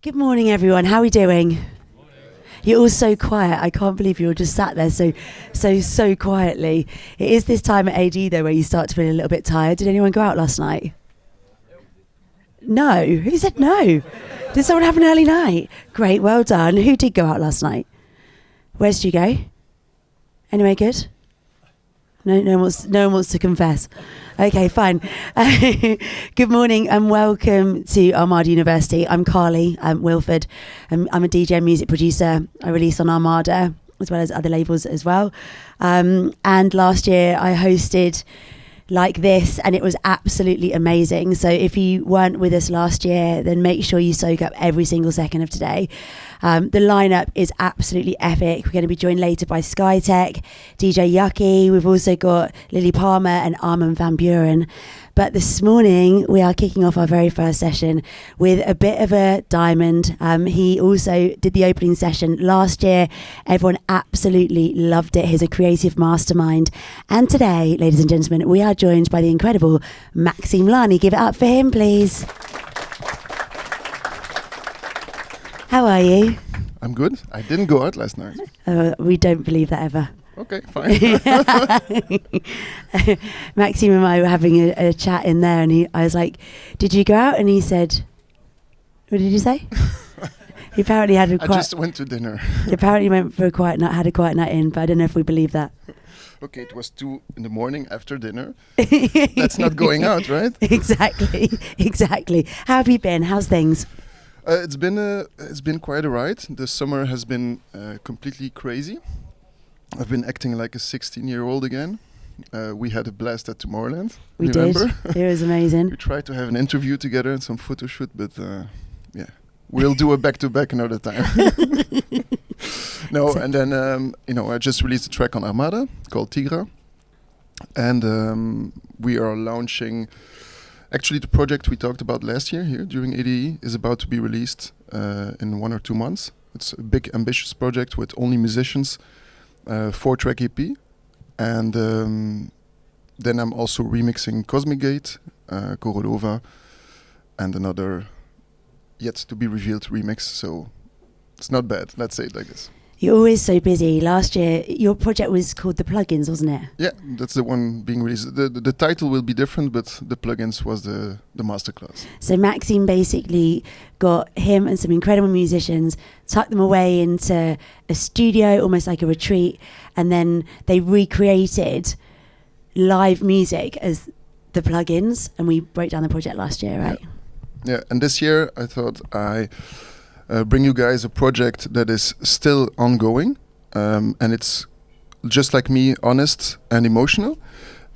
Good morning, everyone. How are we doing? You're all so quiet. I can't believe you all just sat there so quietly. It is this time at ADE though where you start to feel a little bit tired. Did anyone go out last night? No. Who said no? Did someone have an early night? Great, well done. Who did go out last night? Where did you go? Anywhere good? No one wants to confess. Okay, fine. Good morning and welcome to Armada University. I'm Carly Wilford. I'm a DJ and music producer. I release on Armada as well as other labels as well. And last year I hosted like this and it was absolutely amazing. So if you weren't with us last year, then make sure you soak up every single second of today. The lineup is absolutely epic. We're going to be joined later by Skytech, DJ Yucky. We've also got Lily Palmer and Armin van Buren. But this morning we are kicking off our very first session with a bit of a diamond. He also did the opening session last year. Everyone absolutely loved it. He's a creative mastermind. And today, ladies and gentlemen, we are joined by the incredible Maxim Lany. Give it up for him, please. How are you? I'm good. I didn't go out last night. We don't believe that ever. Okay, fine. Maxim and I were having a chat in there and I was like, did you go out? And he said, what did you say? He apparently had I just went to dinner. Apparently went for a quiet night, had a quiet night in, but I don't know if we believe that. Okay, it was 2 a.m. after dinner. That's not going out, right? Exactly. How have you been? How's things? It's been quite a ride. The summer has been completely crazy. I've been acting like a 16-year-old again. We had a blast at Tomorrowland. We remember? did. It was amazing. We tried to have an interview together and some photo shoot, but yeah, we'll do a back-to-back another time. No, and then I just released a track on Armada called Tigra, and we are launching. Actually, the project we talked about last year here during ADE is about to be released in 1 or 2 months. It's a big, ambitious project with only musicians, 4-track EP, and then I'm also remixing Cosmic Gate, Korodova, and another yet to be revealed remix. So it's not bad. Let's say it like this. You're always so busy. Last year, your project was called The Plugins, wasn't it? Yeah, that's the one being released. The title will be different, but The Plugins was the Masterclass. So Maxim basically got him and some incredible musicians, tucked them away into a studio, almost like a retreat, and then they recreated live music as The Plugins, and we broke down the project last year, right? Yeah, and this year I thought I bring you guys a project that is still ongoing, and it's just like me, honest and emotional.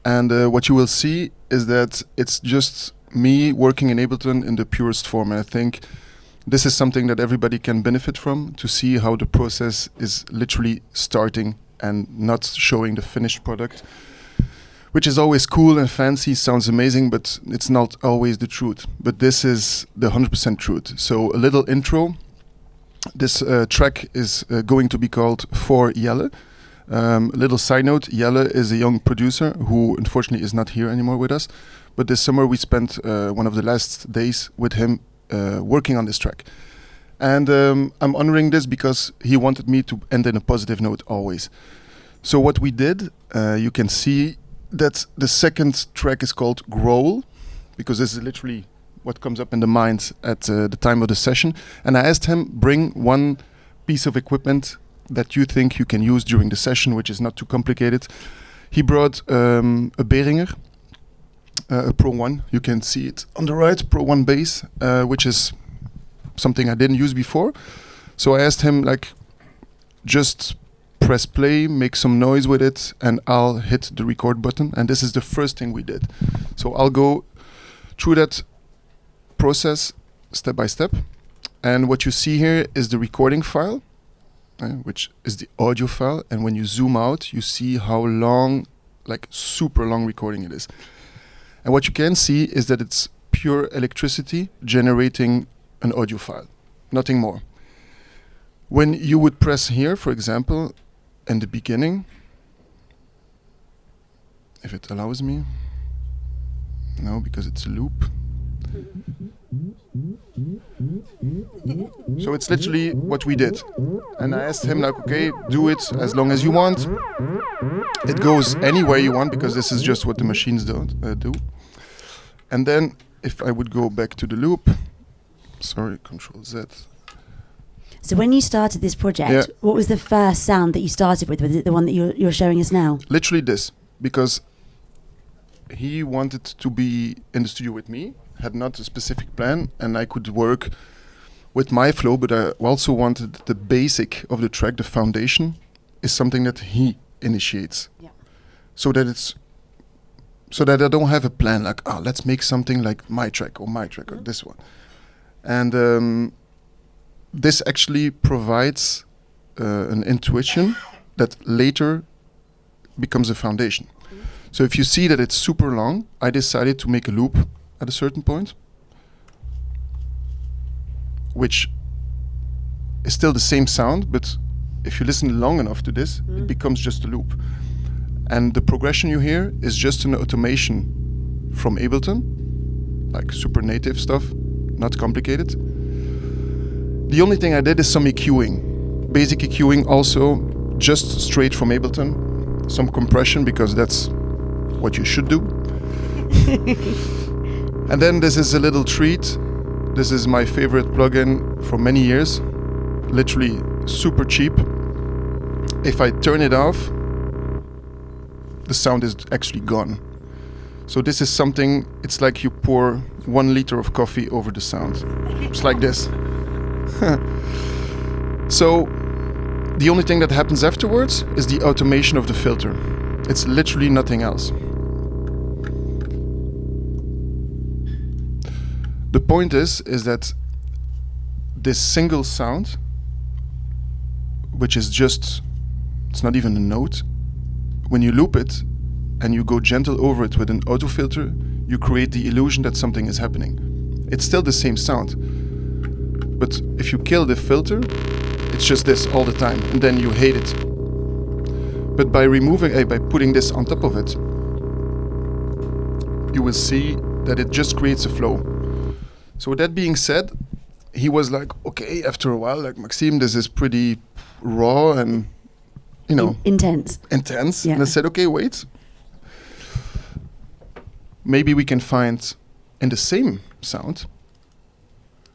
And what you will see is that it's just me working in Ableton in the purest form. And I think this is something that everybody can benefit from, to see how the process is literally starting and not showing the finished product, which is always cool and fancy, sounds amazing, but it's not always the truth. But this is the 100% truth. So a little intro. This track is going to be called For Jelle. A little side note, Jelle is a young producer who unfortunately is not here anymore with us. But this summer we spent one of the last days with him working on this track. And I'm honoring this because he wanted me to end in a positive note always. So what we did, you can see that the second track is called Growl, because this is literally what comes up in the mind at the time of the session. And I asked him, bring one piece of equipment that you think you can use during the session, which is not too complicated. He brought a Behringer, a Pro 1. You can see it on the right, Pro 1 bass, which is something I didn't use before. So I asked him, like, just press play, make some noise with it, and I'll hit the record button. And this is the first thing we did. So I'll go through that process step by step. And what you see here is the recording file, which is the audio file. And when you zoom out, you see how long, like super long recording it is. And what you can see is that it's pure electricity generating an audio file, nothing more. When you would press here, for example, in the beginning, if it allows me, no, because it's a loop. So it's literally what we did. And I asked him like, okay, do it as long as you want. It goes anywhere you want because this is just what the machines don't do. And then if I would go back to the loop, sorry, Control Z. So when you started this project, what was the first sound that you started with? Was it the one that you're showing us now? Literally this, because he wanted to be in the studio with me, had not a specific plan, and I could work with my flow, but I also wanted the basic of the track, the foundation, is something that he initiates. Yeah. So that I don't have a plan like, let's make something like my track or this one. And this actually provides an intuition that later becomes a foundation. So if you see that it's super long, I decided to make a loop at a certain point, which is still the same sound, but if you listen long enough to this, it becomes just a loop. And the progression you hear is just an automation from Ableton, like super native stuff, not complicated. The only thing I did is some EQing, basic EQing also, just straight from Ableton, some compression because that's what you should do. And then this is a little treat. This is my favorite plugin for many years, literally super cheap. If I turn it off, the sound is actually gone. So this is something, it's like you pour 1 liter of coffee over the sound. It's like this. So the only thing that happens afterwards is the automation of the filter. It's literally nothing else. The point is that this single sound, which is just, it's not even a note, when you loop it and you go gentle over it with an auto filter, you create the illusion that something is happening. It's still the same sound. But if you kill the filter, it's just this all the time, and then you hate it. But by by putting this on top of it, you will see that it just creates a flow. So with that being said, he was like, okay, after a while, like, Maxim, this is pretty raw and, you know, intense. Yeah. And I said, okay, wait. Maybe we can find in the same sound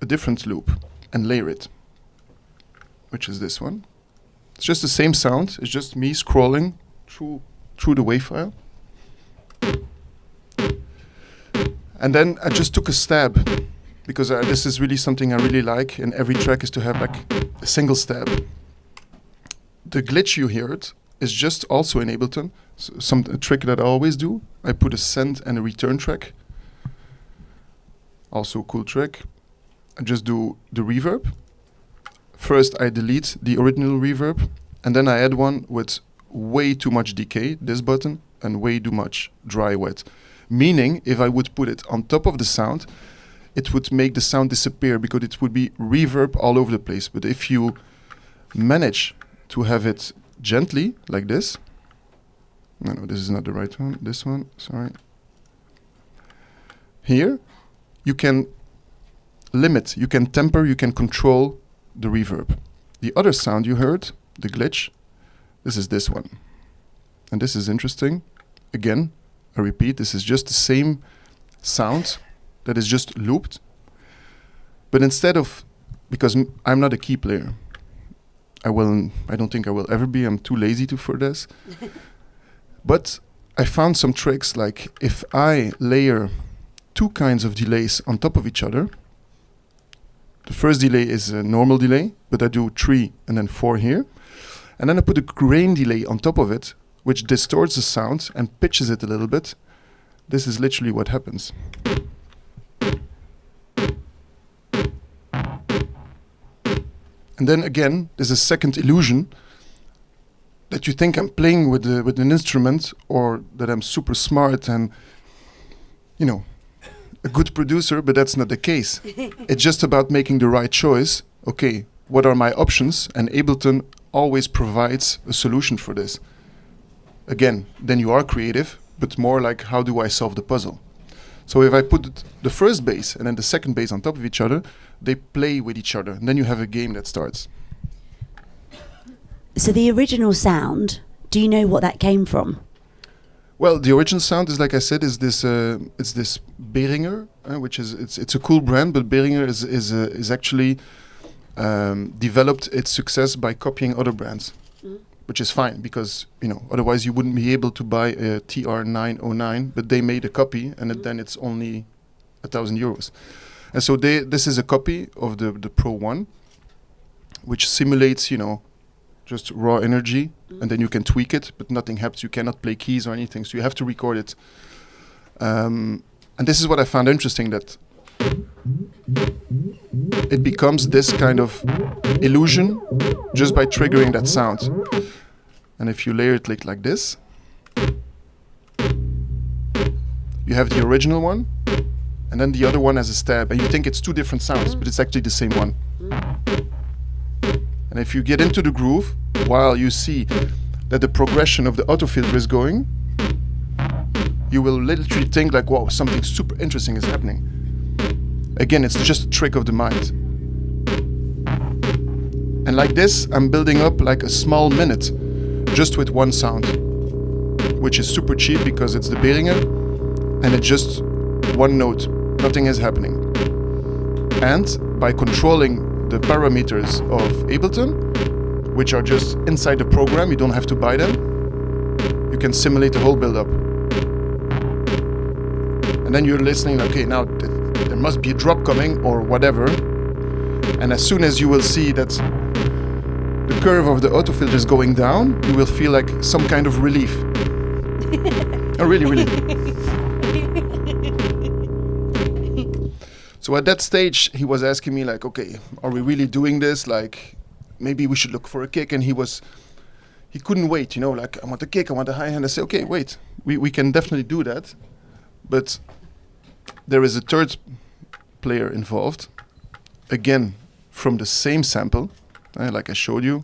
a different loop and layer it, which is this one. It's just the same sound. It's just me scrolling through the WAV file. And then I just took a stab, because this is really something I really like in every track, is to have like a single stab. The glitch you heard is just also in Ableton. So a trick that I always do, I put a send and a return track. Also a cool trick. I just do the reverb. First I delete the original reverb, and then I add one with way too much decay, this button, and way too much dry wet. Meaning, if I would put it on top of the sound, it would make the sound disappear because it would be reverb all over the place. But if you manage to have it gently, like this, no, this is not the right one, this one, sorry. Here, you can limit, you can temper, you can control the reverb. The other sound you heard, the glitch, this is this one. And this is interesting. Again, I repeat, this is just the same sound that is just looped. But instead of, because I'm not a key player, I don't think I will ever be, I'm too lazy for this. But I found some tricks, like if I layer 2 kinds of delays on top of each other, the first delay is a normal delay, but I do 3 and then 4 here. And then I put a grain delay on top of it, which distorts the sound and pitches it a little bit. This is literally what happens. And then again, there's a second illusion that you think I'm playing with an instrument, or that I'm super smart and, you know, a good producer, but that's not the case. It's just about making the right choice. Okay, what are my options? And Ableton always provides a solution for this. Again, then you are creative, but more like, how do I solve the puzzle? So if I put the first bass and then the second bass on top of each other, they play with each other, and then you have a game that starts. So the original sound, do you know what that came from? Well, the original sound is, like I said, is this it's this Behringer, which is it's a cool brand, but Behringer is actually developed its success by copying other brands, which is fine because otherwise you wouldn't be able to buy a TR909, but they made a copy, and then it's only €1,000, and so this is a copy of the Pro One, which simulates just raw energy, and then you can tweak it, but nothing happens. You cannot play keys or anything, so you have to record it. And this is what I found interesting, that it becomes this kind of illusion just by triggering that sound. And if you layer it like this, you have the original one, and then the other one has a stab, and you think it's two different sounds, but it's actually the same one. And if you get into the groove, while you see that the progression of the auto filter is going, you will literally think like, wow, something super interesting is happening. Again, it's just a trick of the mind. And like this, I'm building up like a small minute just with one sound, which is super cheap because it's the Behringer, and it's just one note, nothing is happening. And by controlling the parameters of Ableton, which are just inside the program, you don't have to buy them, you can simulate the whole build-up. And then you're listening, okay, now there must be a drop coming or whatever, and as soon as you will see that the curve of the auto filter is going down, you will feel like some kind of relief. Oh, really. So at that stage, he was asking me like, okay, are we really doing this? Like, maybe we should look for a kick. And he couldn't wait, like, I want a kick, I want a high hand. I say, okay, wait, we can definitely do that. But there is a third player involved, again, from the same sample, like I showed you.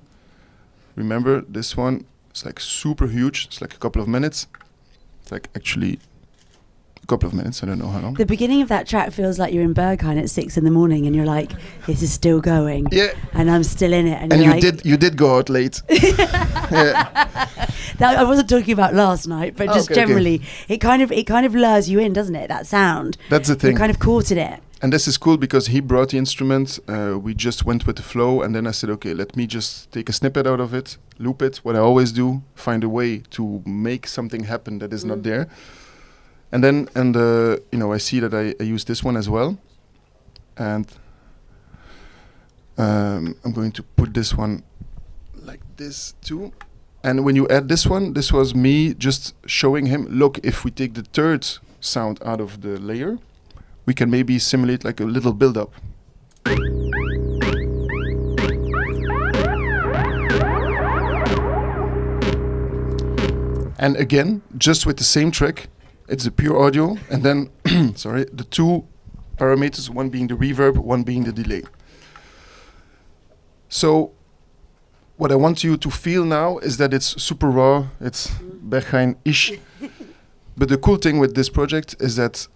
Remember, this one is like super huge. It's like a couple of minutes. It's like actually a couple of minutes, I don't know how long. The beginning of that track feels like you're in Berghain at 6 a.m. and you're like, this is still going. Yeah. And I'm still in it. And you did go out late. Yeah. That, I wasn't talking about last night, but just generally, okay. It kind of lures you in, doesn't it? That sound. That's the thing. You're kind of caught in it. And this is cool because he brought the instrument, we just went with the flow, and then I said, okay, let me just take a snippet out of it, loop it, what I always do, find a way to make something happen that is not there. And then, I see that I use this one as well. And I'm going to put this one like this too. And when you add this one, this was me just showing him, look, if we take the third sound out of the layer, we can maybe simulate like a little build-up. And again, just with the same trick, it's a pure audio, and then, the two parameters, one being the reverb, one being the delay. So, what I want you to feel now is that it's super raw, it's Berghain-ish. But the cool thing with this project is that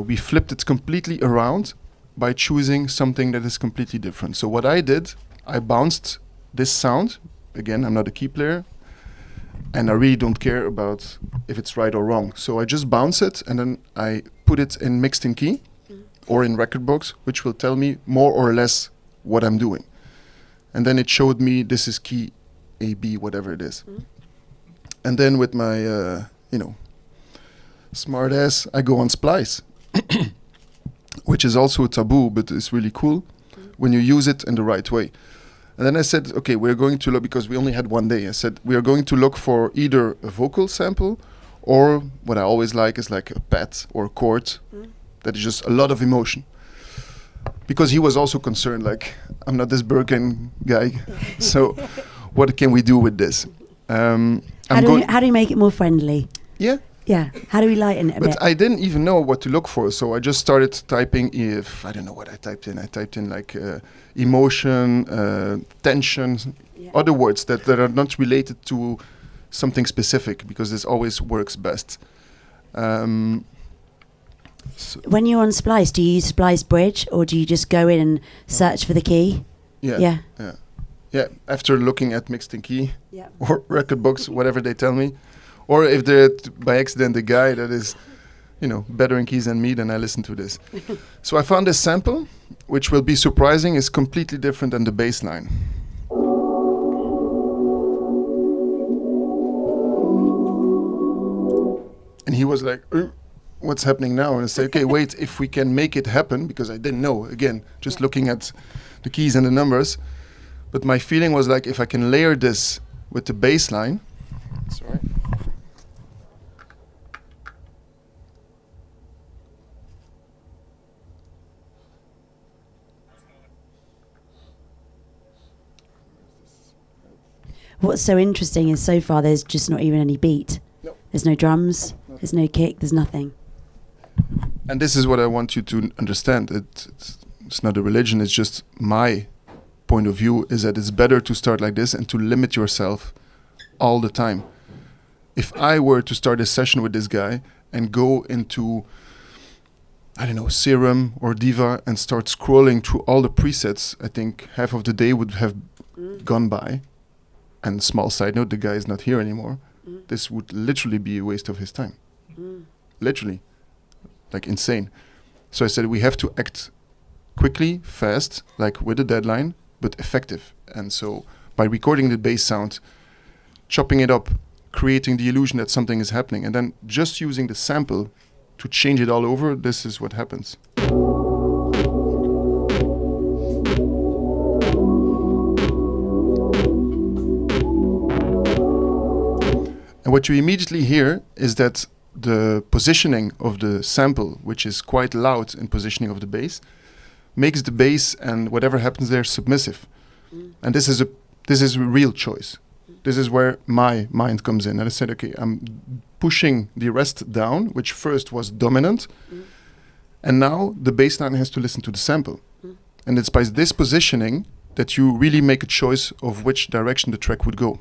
we flipped it completely around by choosing something that is completely different. So what I did, I bounced this sound. Again, I'm not a key player, and I really don't care about if it's right or wrong. So I just bounce it, and then I put it in mixed in key or in record box, which will tell me more or less what I'm doing. And then it showed me this is key A, B, whatever it is. And then with my, smart ass, I go on Splice, which is also a taboo, but it's really cool when you use it in the right way. And then I said, okay, we're going to look, because we only had one day, I said, we are going to look for either a vocal sample or what I always like is like a pad or a chord that is just a lot of emotion. Because he was also concerned, like, I'm not this Birkin guy, so what can we do with this? How do you make it more friendly? Yeah. Yeah, how do we lighten it a bit? But I didn't even know what to look for, so I just started typing, I don't know what I typed in. I typed in like emotion, tension, other words that are not related to something specific, because this always works best. And So, When you're on Splice, do you use Splice Bridge or do you just go in and search for the key? yeah. After looking at mixed in key Yeah. or record books, whatever they tell me, or if they're by accident a guy that is, better in keys than me, then I listen to this. So I found this sample, which will be surprising, is completely different than the bass line. And he was like, what's happening now? And I say, okay, wait, if we can make it happen, because I didn't know, again, just looking at the keys and the numbers. But my feeling was like, if I can layer this with the bass line, sorry. What's so interesting is so far there's just not even any beat. No. There's no drums, there's no kick, there's nothing. And this is what I want you to understand. It's not a religion, it's just my point of view, is that it's better to start like this and to limit yourself all the time. If I were to start a session with this guy and go into, I don't know, Serum or Diva and start scrolling through all the presets, I think half of the day would have gone by. And small side note, the guy is not here anymore. This would literally be a waste of his time. Literally. Like insane. So I said we have to act quickly, fast, like with a deadline, but effective. And so by recording the bass sound, chopping it up, creating the illusion that something is happening, and then just using the sample to change it all over, this is what happens. And what you immediately hear is that the positioning of the sample, which is quite loud in positioning of the bass, makes the bass and whatever happens there submissive. And this is a real choice. This is where my mind comes in. And I said, okay, I'm pushing the rest down, which first was dominant, and now the bass line has to listen to the sample. And it's by this positioning that you really make a choice of which direction the track would go.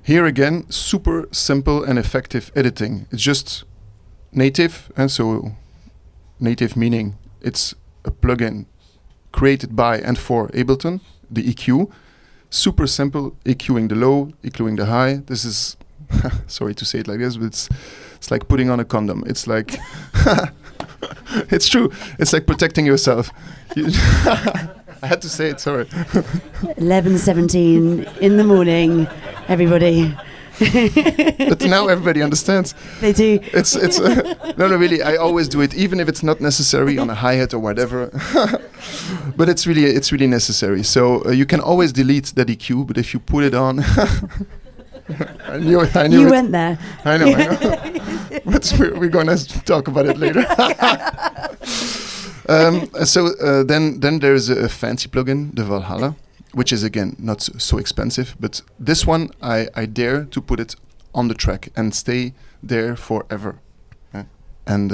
Here again, super simple and effective editing. It's just native, and so native meaning it's a plugin created by and for Ableton, the EQ. Super simple, EQing the low, EQing the high. This is, sorry to say it like this, but it's like putting on a condom. It's like, it's true. It's like protecting yourself. I had to say it, sorry. 11:17 in the morning, everybody. But now everybody understands. They do. It's no, really. I always do it, even if it's not necessary on a hi-hat or whatever. But it's really necessary. So you can always delete that EQ, but if you put it on, I knew You it. went there. I know. But we're gonna talk about it later. Then there's a fancy plugin, the Valhalla, which is again not so expensive, but this one I dare to put it on the track and stay there forever. And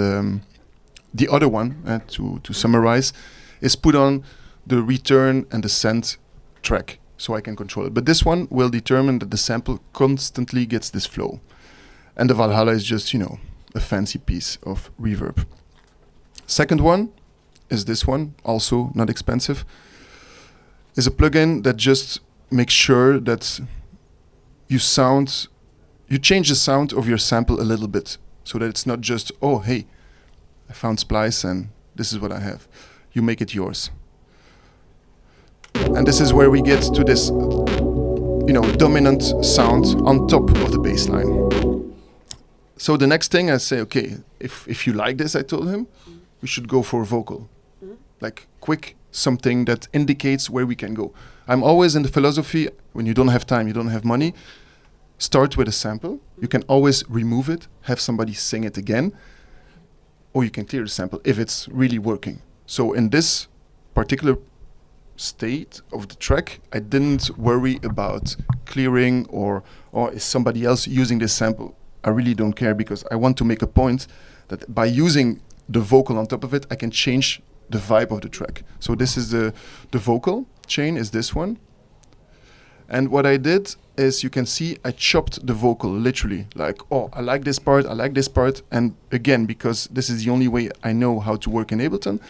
the other one, to summarize, is put on the return and the send track, so I can control it. But this one will determine that the sample constantly gets this flow, and the Valhalla is just a fancy piece of reverb. Second one is this one, also not expensive. Is a plugin that just makes sure that you change the sound of your sample a little bit, so that it's not just, oh, hey, I found Splice and this is what I have. You make it yours. And this is where we get to this, dominant sound on top of the bass line. So the next thing I say, okay, if you like this, I told him, we should go for vocal. Like quick, something that indicates where we can go. I'm always in the philosophy, when you don't have time, you don't have money, start with a sample. You can always remove it, have somebody sing it again, or you can clear the sample if it's really working. So in this particular state of the track, I didn't worry about clearing or is somebody else using this sample. I really don't care, because I want to make a point that by using the vocal on top of it, I can change the vibe of the track. So this is the vocal chain is this one. And what I did is, you can see I chopped the vocal literally, like, oh, I like this part, I like this part. And again, because this is the only way I know how to work in Ableton,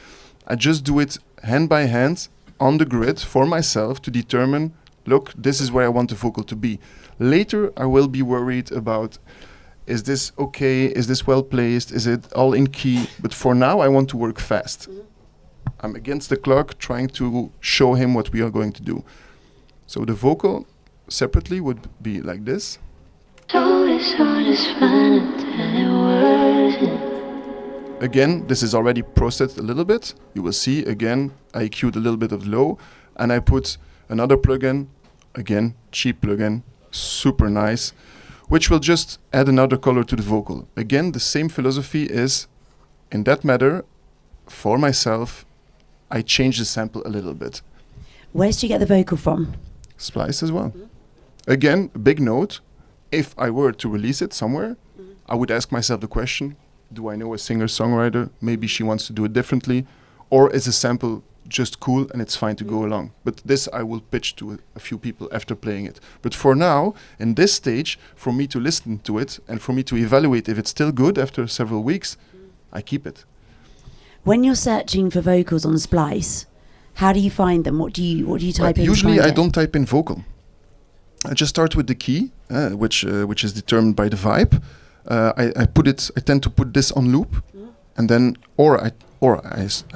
I just do it hand by hand on the grid for myself to determine, look, this is where I want the vocal to be. Later, I will be worried about, is this okay? Is this well placed? Is it all in key? But for now, I want to work fast. I'm against the clock, trying to show him what we are going to do. So the vocal separately would be like this. Again, this is already processed a little bit. You will see, again, I EQ'd a little bit of low, and I put another plugin, again, cheap plugin, super nice, which will just add another color to the vocal. Again, the same philosophy is, in that matter, for myself, I change the sample a little bit. Where did you get the vocal from? Splice as well. Again, a big note. If I were to release it somewhere, I would ask myself the question, do I know a singer-songwriter? Maybe she wants to do it differently. Or is a sample just cool and it's fine to go along? But this I will pitch to a few people after playing it. But for now, in this stage, for me to listen to it and for me to evaluate if it's still good after several weeks, I keep it. When you're searching for vocals on Splice, how do you find them? What do you type in? Usually I don't type in vocal. I just start with the key, which is determined by the vibe. I tend to put this on loop, and then I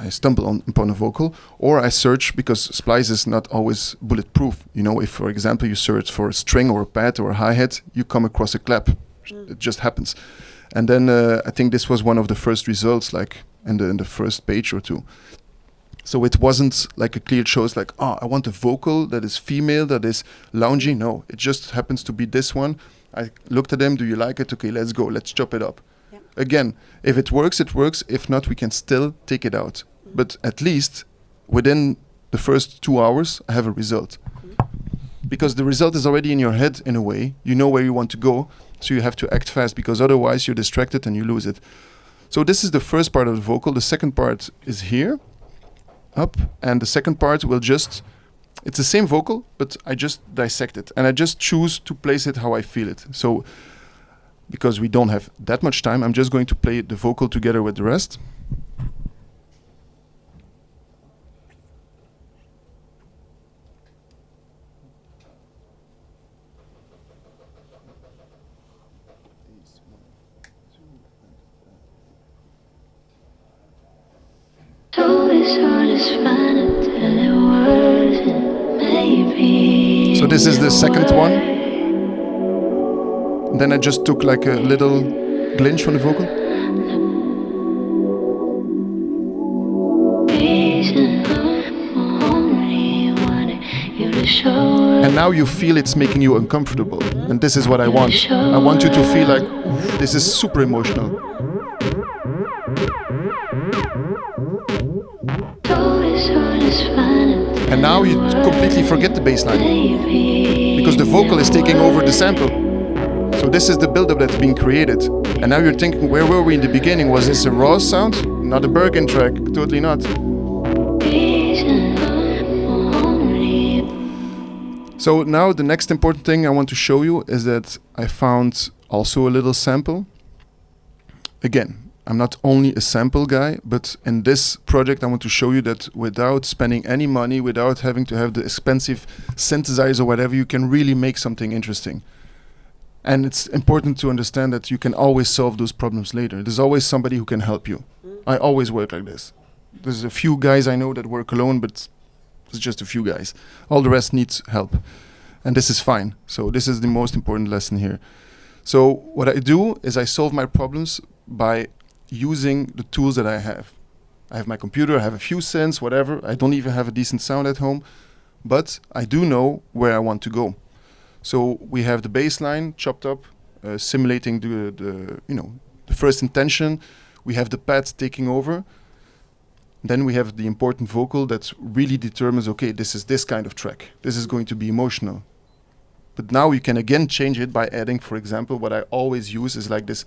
stumble upon a vocal, or I search, because Splice is not always bulletproof. You know, if for example you search for a string or a pad or a hi-hat, you come across a clap. It just happens. And then I think this was one of the first results, like in the first page or two. So it wasn't like a clear choice, like, oh, I want a vocal that is female, that is loungy. No, it just happens to be this one. I looked at them, do you like it? Okay, let's go, let's chop it up. Yep. Again, if it works, it works. If not, we can still take it out. But at least within the first 2 hours, I have a result. Because the result is already in your head in a way. You know where you want to go, so you have to act fast, because otherwise you're distracted and you lose it. So this is the first part of the vocal. The second part is here, up, and the second part will just, it's the same vocal, but I just dissect it, and I just choose to place it how I feel it. So, because we don't have that much time, I'm just going to play the vocal together with the rest. So this is the second one. Then I just took like a little glitch from the vocal. And now you feel it's making you uncomfortable. And this is what I want. I want you to feel like, this is super emotional. And now you completely forget the bass line, because the vocal is taking over the sample. So this is the build-up that's being created. And now you're thinking, where were we in the beginning? Was this a raw sound? Not a Bergen track, totally not. So now the next important thing I want to show you is that I found also a little sample. Again, I'm not only a sample guy, but in this project I want to show you that without spending any money, without having to have the expensive synthesizer or whatever, you can really make something interesting. And it's important to understand that you can always solve those problems later. There's always somebody who can help you. I always work like this. There's a few guys I know that work alone, but it's just a few guys. All the rest needs help. And this is fine. So this is the most important lesson here. So what I do is I solve my problems by using the tools that I have. I have my computer, I have a few synths, whatever. I don't even have a decent sound at home, but I do know where I want to go. So we have the bass line chopped up, simulating the first intention. We have the pads taking over. Then we have the important vocal that really determines, okay, this is this kind of track. This is going to be emotional. But now you can again change it by adding, for example, what I always use is like this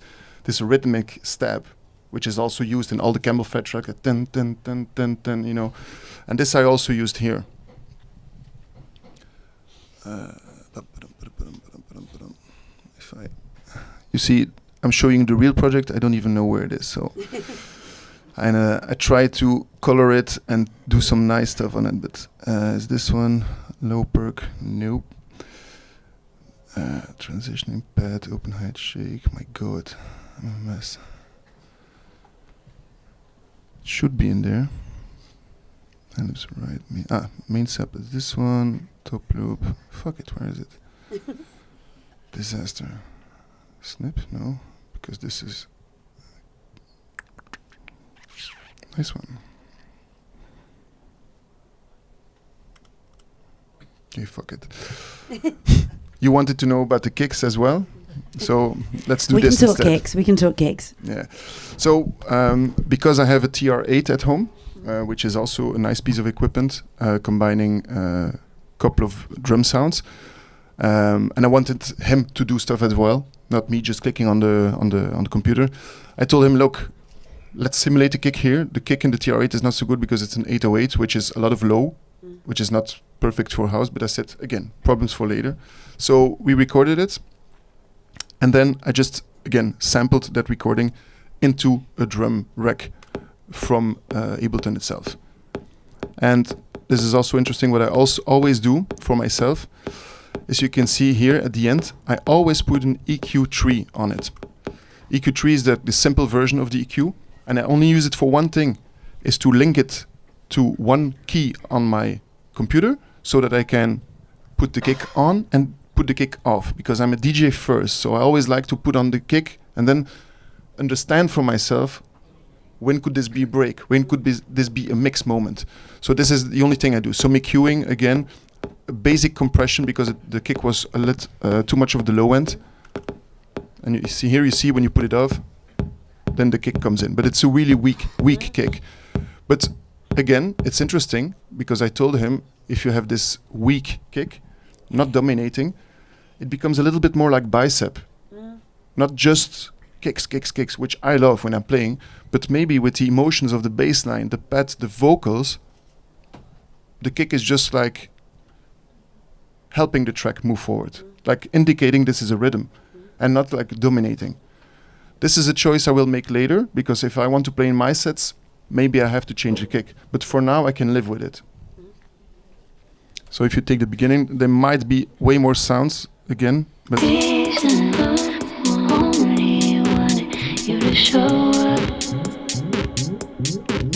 rhythmic stab, which is also used in all the Campbell Fed track, dun, dun, dun, dun, dun, you know. And this I also used here. If you see, I'm showing the real project. I don't even know where it is. So, and I try to color it and do some nice stuff on it. But is this one low perk? Nope. Transitioning pad, open height shake. My God, I'm a mess. It should be in there. And it's right. Main sub is this one. Top loop. Fuck it. Where is it? Disaster. Snip? No, because this is nice one. Okay, fuck it. You wanted to know about the kicks as well, so let's do this instead. We can talk kicks. Yeah. So because I have a TR8 at home, which is also a nice piece of equipment, combining a couple of drum sounds, and I wanted him to do stuff as well, not me just clicking on the computer. I told him, look, let's simulate a kick here. The kick in the TR8 is not so good because it's an 808, which is a lot of low, which is not perfect for house. But I said, again, problems for later. So we recorded it, and then I just, again, sampled that recording into a drum rack from Ableton itself. And this is also interesting. What I also always do for myself, as you can see here at the end, I always put an EQ3 on it. EQ3 is the simple version of the EQ, and I only use it for one thing, is to link it to one key on my computer so that I can put the kick on and put the kick off, because I'm a DJ first, so I always like to put on the kick and then understand for myself, when could this be a break? When could this be a mix moment? So this is the only thing I do. So EQing, again, a basic compression, because the kick was a little too much of the low end. And you see here, you see when you put it off, then the kick comes in. But it's a really weak kick. But again, it's interesting, because I told him, if you have this weak kick, not dominating, it becomes a little bit more like bicep. Not just kicks, which I love when I'm playing, but maybe with the emotions of the bass line, the pad, the vocals, the kick is just like helping the track move forward, like indicating this is a rhythm, and not like dominating. This is a choice I will make later, because if I want to play in my sets, maybe I have to change the kick. But for now, I can live with it. So if you take the beginning, there might be way more sounds again, but I'm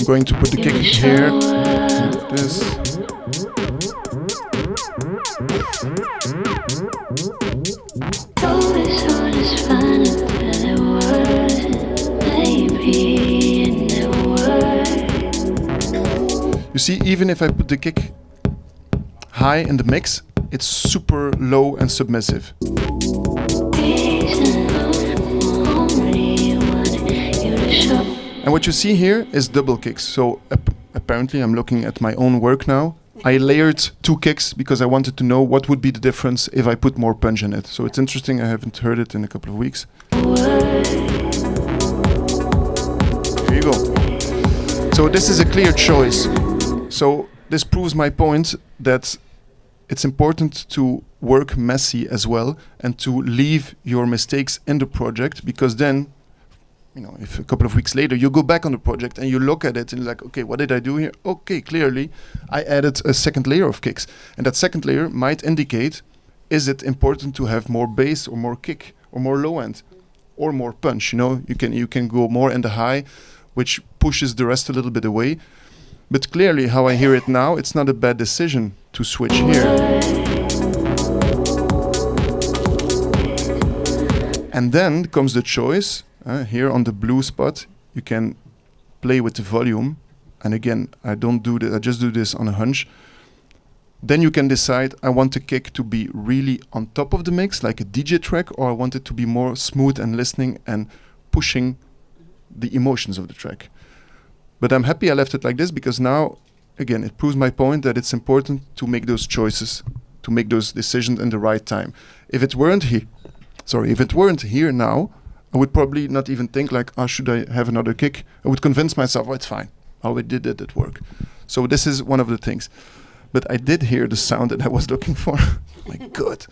going to put the kick here, like this. You see, even if I put the kick high in the mix, it's super low and submissive. And what you see here is double kicks. So apparently I'm looking at my own work now. I layered 2 kicks because I wanted to know what would be the difference if I put more punch in it. So it's interesting, I haven't heard it in a couple of weeks. Here you go. So this is a clear choice. So this proves my point that it's important to work messy as well, and to leave your mistakes in the project, because then, you know, if a couple of weeks later you go back on the project and you look at it and like, okay, what did I do here? Okay, clearly I added a second layer of kicks, and that second layer might indicate, is it important to have more bass or more kick or more low end or more punch? You know, you can go more in the high, which pushes the rest a little bit away. But clearly, how I hear it now, it's not a bad decision to switch here. And then comes the choice. Here on the blue spot, you can play with the volume. And again, I don't do this, I just do this on a hunch. Then you can decide, I want the kick to be really on top of the mix, like a DJ track, or I want it to be more smooth and listening and pushing the emotions of the track. But I'm happy I left it like this, because now, again, it proves my point that it's important to make those choices, to make those decisions in the right time. If it weren't here now, I would probably not even think like, should I have another kick? I would convince myself, it's fine. I already did it at work. So this is one of the things. but I did hear the sound that I was looking for. My God.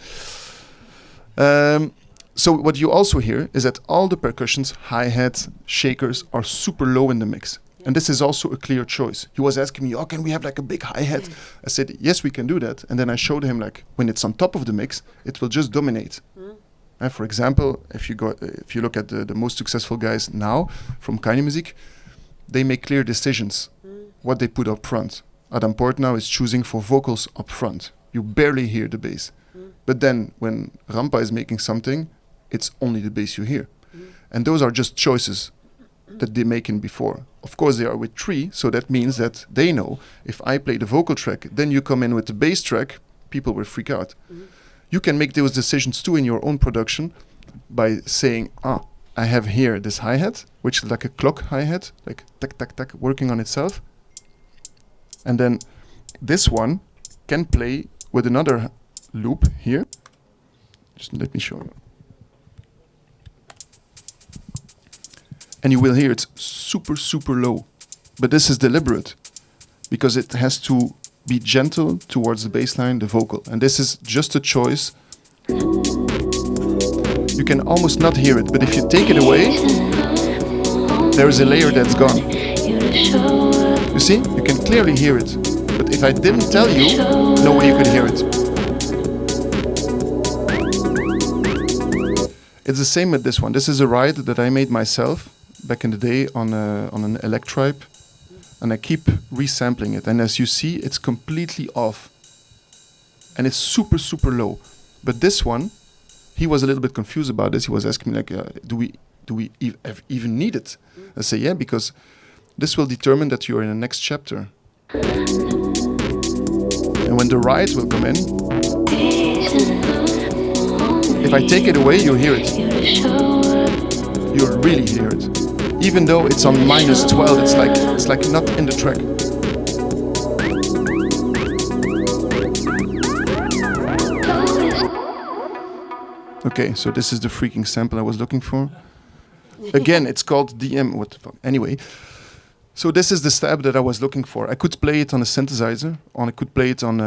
So what you also hear is that all the percussions, hi-hats, shakers are super low in the mix. And this is also a clear choice. He was asking me, oh, can we have like a big hi-hat? I said, yes, we can do that. And then I showed him like, when it's on top of the mix, it will just dominate. For example, if you look at the most successful guys now from Keine Musik, they make clear decisions what they put up front. Adam Port now is choosing for vocals up front. You barely hear the bass. But then when Rampa is making something, it's only the bass you hear. And those are just choices that they make in before. Of course, they are with 3, so that means that they know if I play the vocal track, then you come in with the bass track, people will freak out. You can make those decisions too in your own production by saying, I have here this hi-hat, which is like a clock hi-hat, like tack, tack, tack, working on itself. And then this one can play with another loop here. Just let me show you. And you will hear it's super, super low. But this is deliberate because it has to be gentle towards the bass line, the vocal. And this is just a choice. You can almost not hear it, but if you take it away, there is a layer that's gone. You see? You can clearly hear it. But if I didn't tell you, no way you could hear it. It's the same with this one. This is a ride that I made myself back in the day on an Electribe, and I keep resampling it. And as you see, it's completely off, and it's super, super low. But this one, he was a little bit confused about this. He was asking me like, "Do we even need it?" I say, "Yeah, because this will determine that you are in the next chapter." And when the ride will come in, if I take it away, you hear it. You really hear it. Even though it's on -12, it's like not in the track. Okay, so this is the freaking sample I was looking for. Again, it's called DM. What the fuck? Anyway, so this is the stab that I was looking for. I could play it on a synthesizer, or I could play it on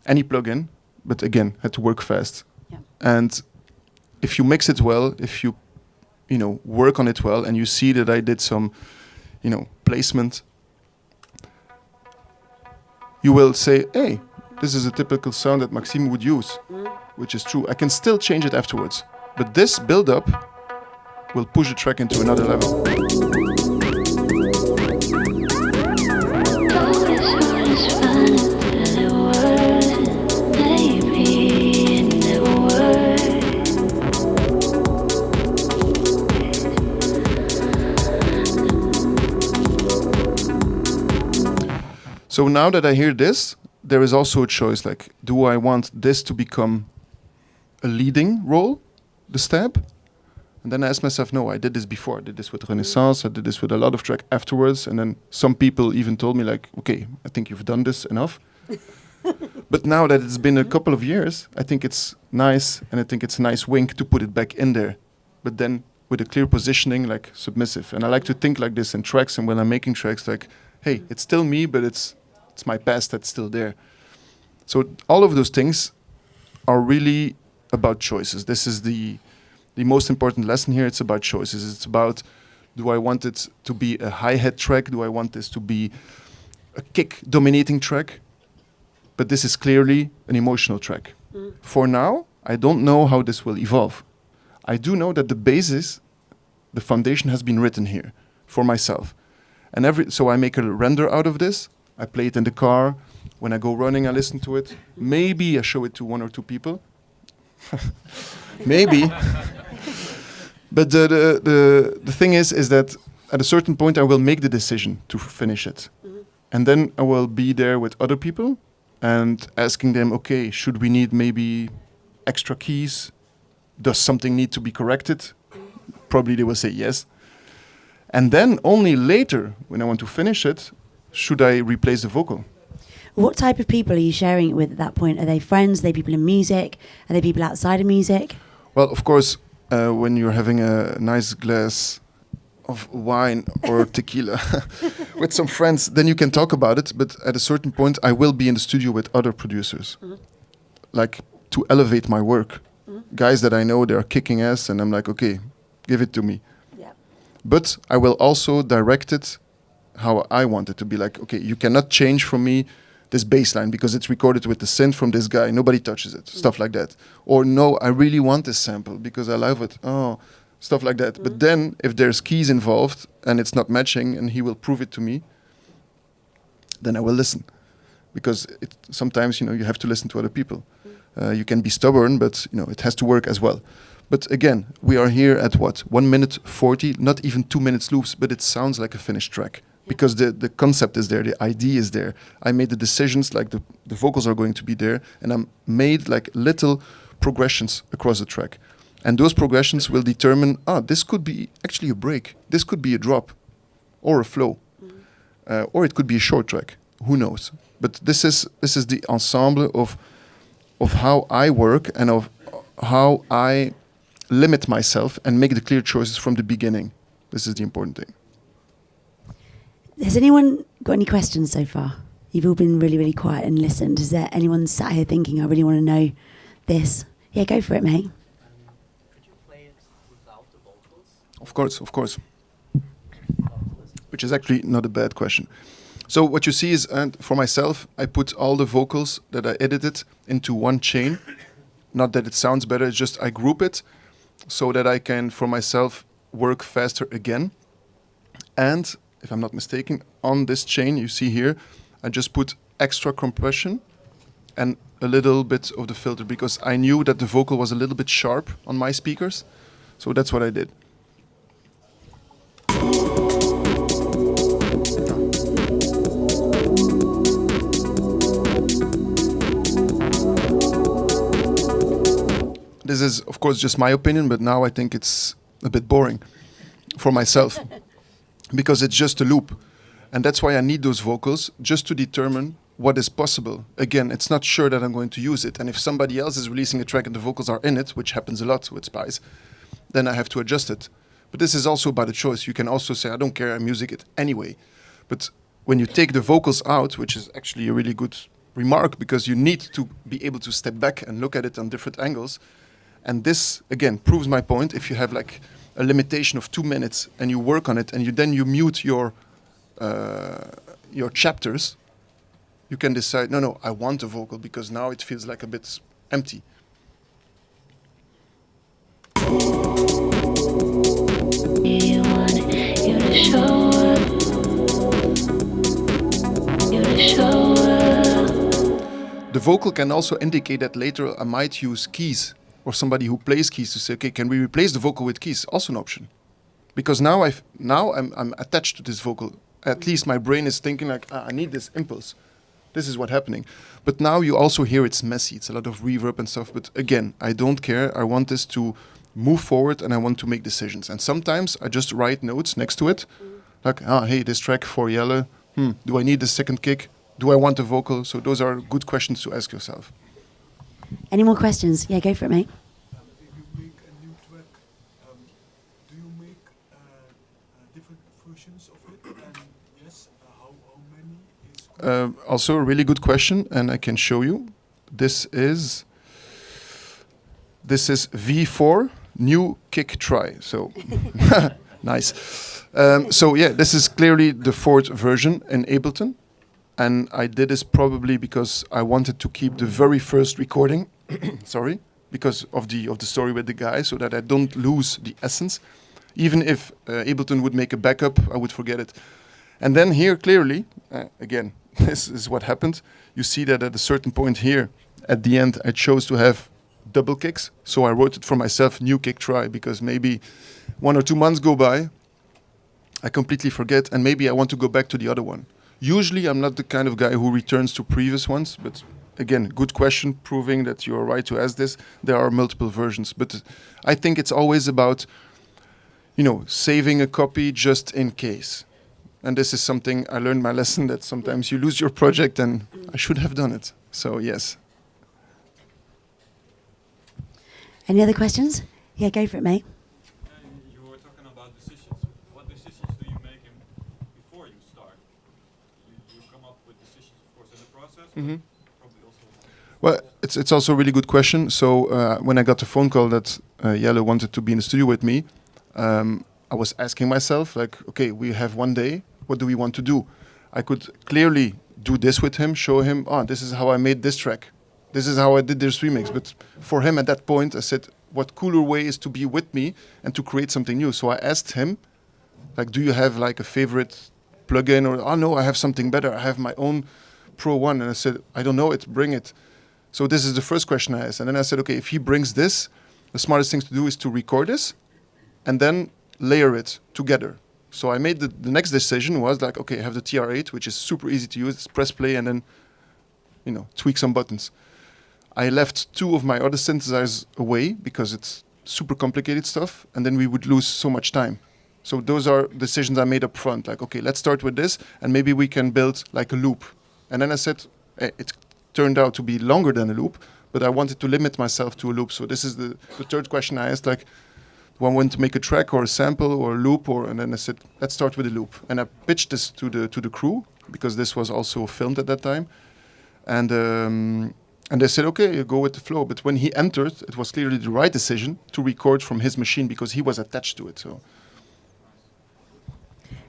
any plugin, but again, had to work fast. Yeah. And if you mix it well, if you work on it well, and you see that I did some, placement, you will say, hey, this is a typical sound that Maxim would use, which is true. I can still change it afterwards, but this build-up will push the track into another level. So now that I hear this, there is also a choice, like, do I want this to become a leading role, the stab? And then I asked myself, no, I did this before. I did this with Renaissance, I did this with a lot of track afterwards, and then some people even told me, like, okay, I think you've done this enough. But now that it's been a couple of years, I think it's nice, and I think it's a nice wink to put it back in there. But then with a clear positioning, like submissive. And I like to think like this in tracks, and when I'm making tracks, like, hey, it's still me, but it's my past that's still there. So all of those things are really about choices. This is the most important lesson here. It's about choices. It's about, do I want it to be a hi-hat track? Do I want this to be a kick-dominating track? But this is clearly an emotional track. For now, I don't know how this will evolve. I do know that the basis, the foundation has been written here for myself. And so I make a render out of this. I play it in the car. When I go running, I listen to it. Maybe I show it to 1 or 2 people. Maybe. But the thing is that at a certain point I will make the decision to finish it. And then I will be there with other people and asking them, okay, should we need maybe extra keys? Does something need to be corrected? Probably they will say yes. And then only later, when I want to finish it, should I replace the vocal. What type of people are you sharing it with at that point? Are they friends? Are they people in music? Are they people outside of music? Well, of course, when you're having a nice glass of wine or tequila with some friends, then you can talk about it. But at a certain point, I will be in the studio with other producers, like to elevate my work. Guys that I know, they are kicking ass, and I'm like, okay, give it to me. Yeah. But I will also direct it how I want it to be. Like, okay, you cannot change from me this bass line because it's recorded with the synth from this guy. Nobody touches it. Stuff like that. Or no, I really want this sample because I love it. Oh, stuff like that. But then if there's keys involved and it's not matching and he will prove it to me, then I will listen. Because sometimes, you have to listen to other people. You can be stubborn, but, it has to work as well. But again, we are here at what? 1 minute 40, not even 2 minutes loops, but it sounds like a finished track. Because the concept is there, the idea is there. I made the decisions, like the vocals are going to be there, and I made like little progressions across the track. And those progressions will determine, this could be actually a break. This could be a drop or a flow. Or it could be a short track. Who knows? But this is the ensemble of how I work and of how I limit myself and make the clear choices from the beginning. This is the important thing. Has anyone got any questions so far? You've all been really, really quiet and listened. Is there anyone sat here thinking, I really want to know this? Yeah, go for it, mate. Could you play it without the vocals? Of course. Which is actually not a bad question. So what you see is, and for myself, I put all the vocals that I edited into one chain. Not that it sounds better, it's just I group it so that I can, for myself, work faster again. And if I'm not mistaken, on this chain you see here, I just put extra compression and a little bit of the filter because I knew that the vocal was a little bit sharp on my speakers. So that's what I did. This is, of course, just my opinion, but now I think it's a bit boring for myself. Because it's just a loop. And that's why I need those vocals, just to determine what is possible. Again, it's not sure that I'm going to use it. And if somebody else is releasing a track and the vocals are in it, which happens a lot with Spice, then I have to adjust it. But this is also about a choice. You can also say, I don't care, I'm using it anyway. But when you take the vocals out, which is actually a really good remark, because you need to be able to step back and look at it on different angles. And this, again, proves my point. If you have like a limitation of 2 minutes and you work on it and you mute your chapters, you can decide, no, I want a vocal because now it feels like a bit empty. You want you to show up. You to show up. The vocal can also indicate that later I might use keys or somebody who plays keys to say, okay, can we replace the vocal with keys? Also an option. Because now I'm attached to this vocal. At least my brain is thinking like, I need this impulse. This is what's happening. But now you also hear it's messy. It's a lot of reverb and stuff. But again, I don't care. I want this to move forward and I want to make decisions. And sometimes I just write notes next to it. Like, hey, this track for Jelle. Do I need the second kick? Do I want a vocal? So those are good questions to ask yourself. Any more questions? Yeah, go for it, mate. If you make a new track, do you make different versions of it? And yes, how many is? Also a really good question, and I can show you. This is V4 new kick try. So nice. So yeah, this is clearly the fourth version in Ableton. And I did this probably because I wanted to keep the very first recording, sorry, because of the story with the guy, so that I don't lose the essence. Even if Ableton would make a backup, I would forget it. And then here, clearly, again, this is what happened. You see that at a certain point here, at the end, I chose to have double kicks. So I wrote it for myself, new kick try, because maybe 1 or 2 months go by, I completely forget, and maybe I want to go back to the other one. Usually I'm not the kind of guy who returns to previous ones, but again, good question, proving that you are right to ask this. There are multiple versions, but I think it's always about, saving a copy just in case. And this is something I learned my lesson, that sometimes you lose your project and I should have done it. So yes. Any other questions? Yeah, go for it, mate. You were talking about decisions. What decisions do you make before you start? You come up with decisions, of course, in the process, Mhm. but probably also. Well, it's also a really good question. So when I got the phone call that Jelle wanted to be in the studio with me, I was asking myself, like, okay, we have one day. What do we want to do? I could clearly do this with him, show him, oh, this is how I made this track. This is how I did this remix. But for him at that point, I said, what cooler way is to be with me and to create something new? So I asked him, like, do you have like a favorite plugin? Or, oh no, I have something better. I have my own Pro One. And I said, I don't know it, bring it. So this is the first question I asked. And then I said, okay, if he brings this, the smartest thing to do is to record this and then layer it together. So I made the next decision was like, okay, I have the TR8, which is super easy to use. It's press play and then, tweak some buttons. I left 2 of my other synthesizers away because it's super complicated stuff, and then we would lose so much time. So those are decisions I made up front. Like, okay, let's start with this, and maybe we can build like a loop. And then I said, it turned out to be longer than a loop, but I wanted to limit myself to a loop. So this is the third question I asked, like, do I want to make a track or a sample or a loop? And then I said, let's start with a loop. And I pitched this to the crew, because this was also filmed at that time. And they said, okay, you go with the flow. But when he entered, it was clearly the right decision to record from his machine because he was attached to it. So,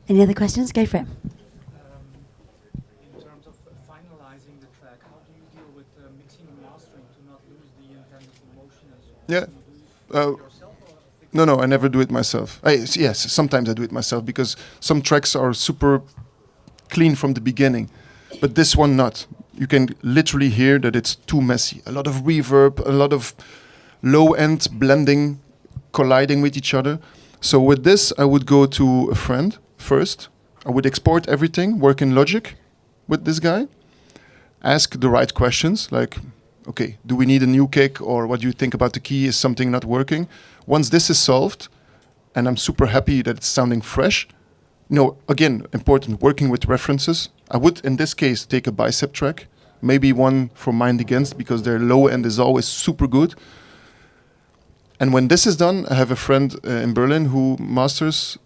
Any other questions? Go for it. In terms of finalizing the track, how do you deal with mixing and mastering to not lose the intended emotion and so on? Yeah. Do you do it yourself or No, I never do it myself. Yes, sometimes I do it myself because some tracks are super clean from the beginning, but this one not. You can literally hear that it's too messy. A lot of reverb, a lot of low-end blending, colliding with each other. So with this, I would go to a friend first. I would export everything, work in Logic with this guy, ask the right questions, like, okay, do we need a new kick, or what do you think about the key? Is something not working? Once this is solved, and I'm super happy that it's sounding fresh, again, important, working with references. I would, in this case, take a bicep track, maybe one for Mind Against, because their low end is always super good. And when this is done, I have a friend in Berlin who masters,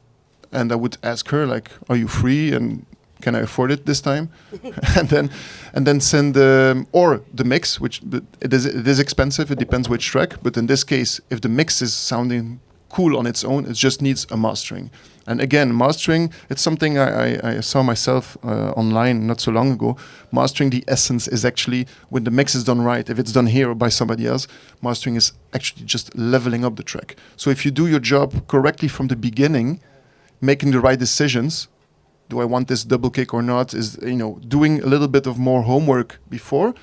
and I would ask her, like, are you free, and can I afford it this time? and then send or the mix, which it is expensive. It depends which track. But in this case, if the mix is sounding cool on its own, it just needs a mastering. And again, mastering, it's something I saw myself online not so long ago. Mastering, the essence is actually when the mix is done right. If it's done here or by somebody else, mastering is actually just leveling up the track. So if you do your job correctly from the beginning, making the right decisions, do I want this double kick or not, is doing a little bit of more homework before,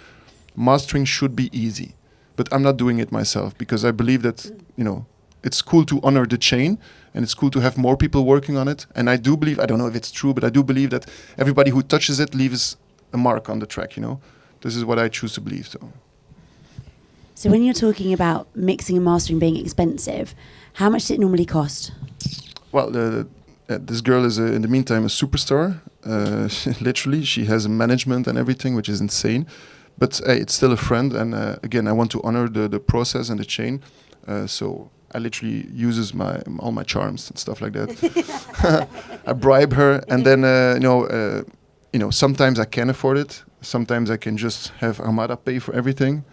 mastering should be easy. But I'm not doing it myself because I believe that, it's cool to honor the chain, and it's cool to have more people working on it. And I do believe, I don't know if it's true, but I do believe that everybody who touches it leaves a mark on the track, This is what I choose to believe. So when you're talking about mixing and mastering being expensive, how much does it normally cost? Well, this girl is, in the meantime, a superstar. Literally, she has a management and everything, which is insane. But it's still a friend, and again, I want to honor the process and the chain. So I literally uses all my charms and stuff like that. I bribe her, and then sometimes I can afford it. Sometimes I can just have Armada pay for everything.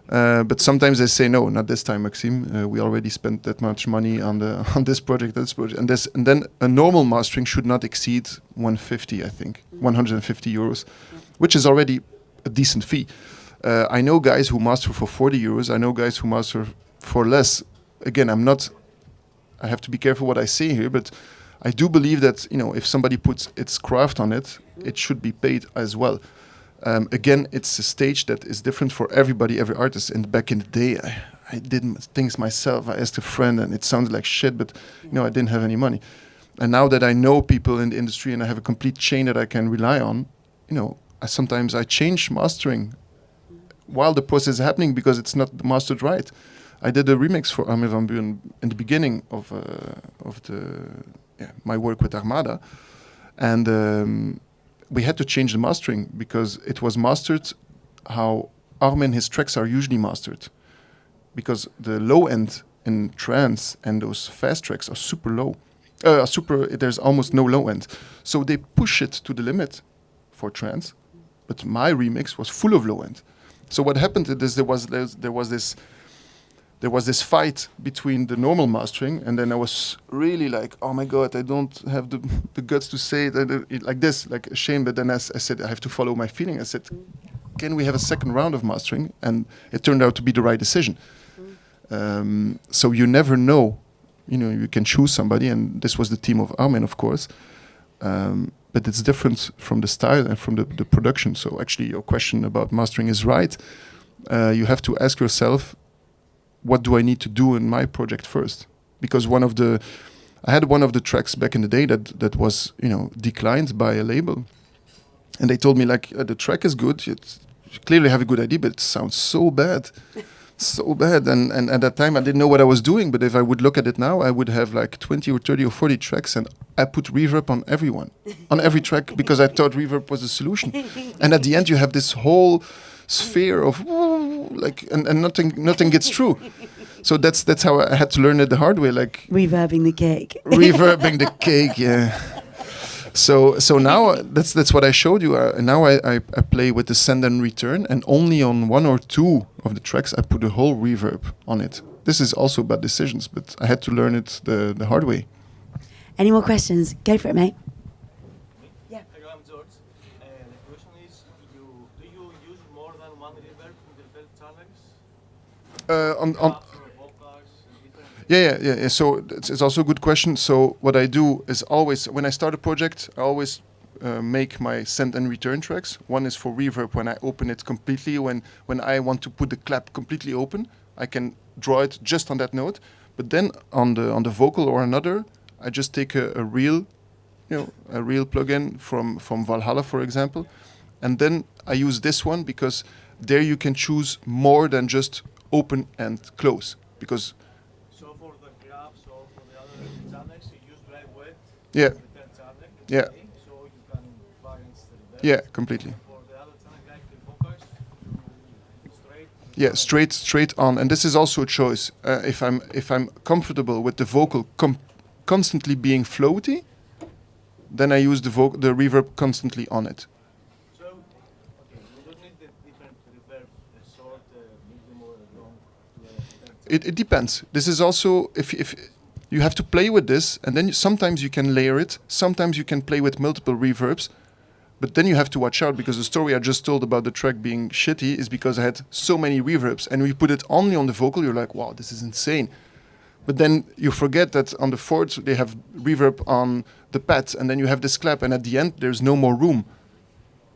But sometimes they say no, not this time, Maxim. We already spent that much money on this project, and then a normal mastering should not exceed 150, I think, 150 euros, which is already a decent fee. I know guys who master for 40 euros. I know guys who master for less. Again, I have to be careful what I say here, but I do believe that, if somebody puts its craft on it, it should be paid as well. Again, it's a stage that is different for everybody, every artist. And back in the day, I did things myself. I asked a friend, and it sounded like shit, but, I didn't have any money. And now that I know people in the industry and I have a complete chain that I can rely on, sometimes I change mastering while the process is happening because it's not mastered right. I did a remix for Armin van Buuren in the beginning of my work with Armada, and we had to change the mastering because it was mastered how Armin, his tracks are usually mastered, because the low end in trance and those fast tracks are super low. There's almost no low end. So they push it to the limit for trance, but my remix was full of low end. So what happened is there was this fight between the normal mastering, and then I was really like, oh my god, I don't have the guts to say it like this, like ashamed. But then I said I have to follow my feeling. I said, can we have a second round of mastering? And it turned out to be the right decision. So you never know. You can choose somebody, and this was the team of Armin, of course. But it's different from the style and from the production. So actually, your question about mastering is right. You have to ask yourself, what do I need to do in my project first? Because I had one of the tracks back in the day that was declined by a label, and they told me like the track is good. You clearly have a good idea, but it sounds so bad. So bad, and at that time I didn't know what I was doing, but if I would look at it now, I would have like 20 or 30 or 40 tracks, and I put reverb on every track, because I thought reverb was the solution. And at the end you have this whole sphere of and nothing gets through. So that's how I had to learn it the hard way, like Reverbing the cake. reverbing the cake, yeah. So now that's what I showed you. Now I play with the send and return, and only on one or two of the tracks I put a whole reverb on it. This is also bad decisions, but I had to learn it the hard way. Any more questions? Go for it, mate. Hello, I'm George. The question is, do you use more than one reverb in the belt channels? On Vocals, different. Yeah. So it's also a good question. So what I do is always, when I start a project, I always make my send and return tracks. One is for reverb when I open it completely. When I want to put the clap completely open, I can draw it just on that note. But then on the vocal or another, I just take a real plugin from Valhalla, for example, and then I use this one because there you can choose more than just open and close, because So for the claps or for the other channels, you use dry wet. Yeah. Return channel. Yeah. Okay, so you can balance the reverb. Yeah, completely. For the other channel, like the vocals, you straight. Yeah, straight on, and this is also a choice. If I'm comfortable with the vocal constantly being floaty, then I use the reverb constantly on it. So, okay, you don't need the different reverb, short, medium, or long. It depends. This is also if you have to play with this, and then sometimes you can layer it. Sometimes you can play with multiple reverbs, but then you have to watch out, because the story I just told about the track being shitty is because I had so many reverbs, and we put it only on the vocal. You're like, wow, this is insane. But then you forget that on the fourths they have reverb on the pads, and then you have this clap, and at the end there's no more room.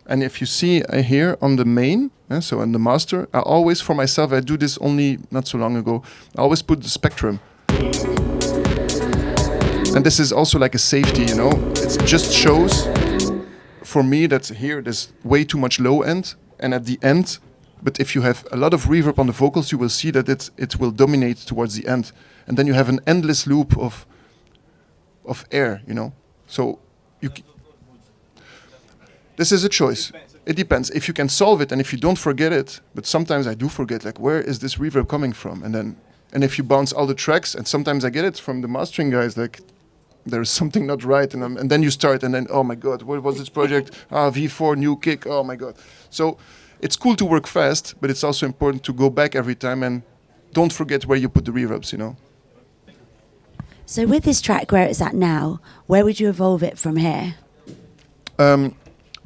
And if you see here on the main, so on the master, I always, for myself, I do this only not so long ago, I always put the spectrum. And this is also like a safety, it just shows for me that here there's way too much low end, and at the end, but if you have a lot of reverb on the vocals, you will see that it will dominate towards the end. And then you have an endless loop of air, So this is a choice. It depends. If you can solve it and if you don't forget it, but sometimes I do forget, like, where is this reverb coming from? And if you bounce all the tracks, and sometimes I get it from the mastering guys, like, there's something not right, and then you start, and then, oh my god, what was this project? V4, new kick, oh my god. So it's cool to work fast, but it's also important to go back every time and don't forget where you put the reverbs, So with this track where it's at now, where would you evolve it from here?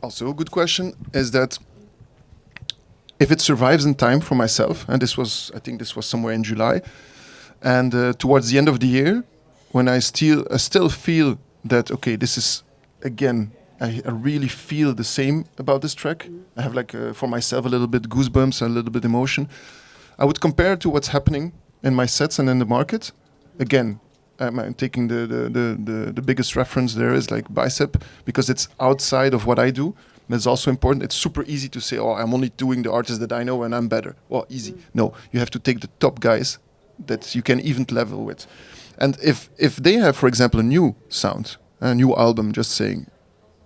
Also a good question is that if it survives in time for myself, and I think this was somewhere in July, and towards the end of the year, when I still feel that, okay, this is, again, I really feel the same about this track. I have for myself a little bit goosebumps, a little bit emotion. I would compare it to what's happening in my sets and in the market. Again, I'm taking the biggest reference there is like Bicep, because it's outside of what I do. That's also important. It's super easy to say, oh, I'm only doing the artists that I know and I'm better. Well, easy. No, you have to take the top guys that you can even level with. And if they have, for example, a new sound, a new album, just saying,